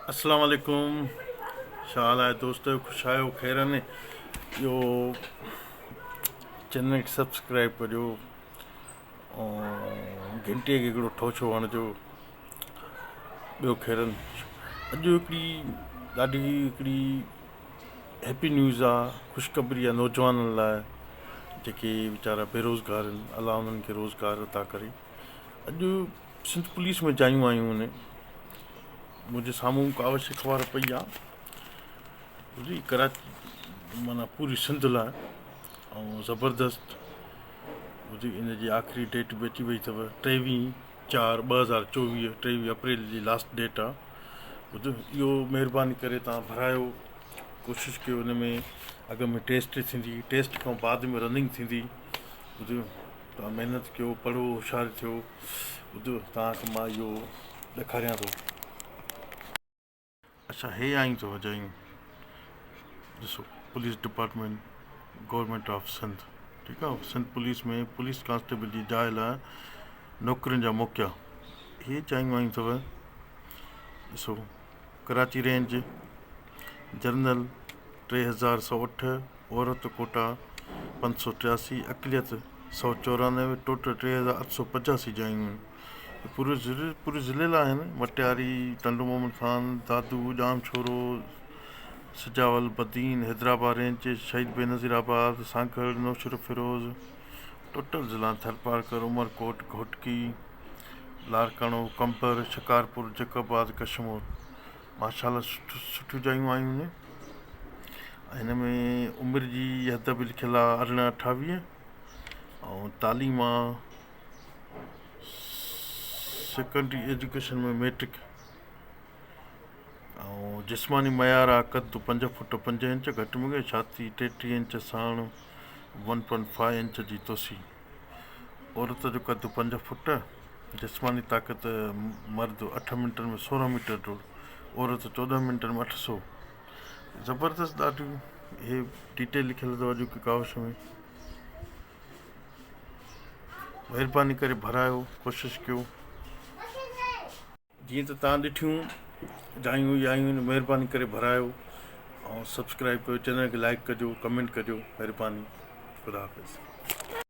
अस्सलाम वालेकुम। छा हाल आहे दोस्त? ख़ुशि आहियो? ख़ैर ने? इहो चैनल खे सब्सक्राइब कजो ऐं घंटीअ खे हिकिड़ो ठोछो हणिजो। ॿियो ख़ैरनि, अॼु हिकिड़ी हैप्पी न्यूज़ आहे, ख़ुशख़बरी आहे नौजवाननि लाइ जेके वीचारा बेरोज़गार आहिनि। अलाह उन्हनि खे रोज़गार अता करे। अॼु सिंध पुलिस में जायूं आयूं आहिनि। मुंहिंजे साम्हूं कावश अख़बार पई आहे कराची, माना पूरी सिंध लाइ, ऐं ज़बरदस्त इन जी आख़िरी डेट बि अची वई अथव 23/4/2024, 23 अप्रैल जी लास्ट डेट आहे। इहो महिरबानी करे तव्हां भरायो, कोशिशि कयो। हिन में अॻ में टेस्ट थींदी, टेस्ट खां बाद में रनिंग थींदी। तव्हां महिनत कयो, पढ़ो, होशियारु थियो। तव्हांखे मां इहो ॾेखारियां थो। अच्छा, हे आयूं अथव जायूं, ॾिसो, police department, government of Sindh. ठीकु आहे। सिंध पुलिस में पुलिस क़ांस्टेबल जी जाइ लाइ नौकरियुनि जा मौक़ा, इहे जायूं आयूं अथव। ॾिसो, कराची रेंज जनरल 3108, औरत कोटा 583, अक़लियत 194, टोटल 3885 जायूं आहिनि। पूरे ज़िले लाइ आहिनि। मटियारी, टंडू मोहम्मद खान, दादू, जाम छोरो, सिजावल, बदीन, हैदराबाद रेंज, शहीद बेनज़ीराबाद, सांकड़, नौशर फिरोज़, टोटल ज़िला, थरपारकर, उमरकोट, घोटकी, लारकाणो, कंबर, शिकारपुर, जैकबाद, कशमोर। माशाल्लाह सुठियूं जायूं आयूं आहिनि। हिन में उमिरि जी हद बि लिखियलु आहे 18-28, ऐं तालीम आहे सेकेंडरी एजुकेशन में मैट्रिक, ऐं जिस्मानी मयार आहे कद 5 फुट 5 इंच, घटि में घटि छाती 33 इंच साण 1.5 इंच जी तोसी। औरत जो कद 5 फुट, जिस्मानी ताक़त मर्द 8 मिंटनि में 16 मीटर डोड़, औरत 14 मिंटनि में 800। ज़बरदस्त, ॾाढियूं हे डिटेल लिखियलु अथव अॼु की कावश में। महिरबानी करे भरायो, कोशिशि कयो। जीअं त तव्हां ॾिठियूं जायूं इहे आयूं आहिनि, महिरबानी करे भरायो ऐं सब्सक्राइब कयो, चैनल खे लाइक कजो, कमेंट कजो, महिरबानी। ख़ुदा हाफ़िज़।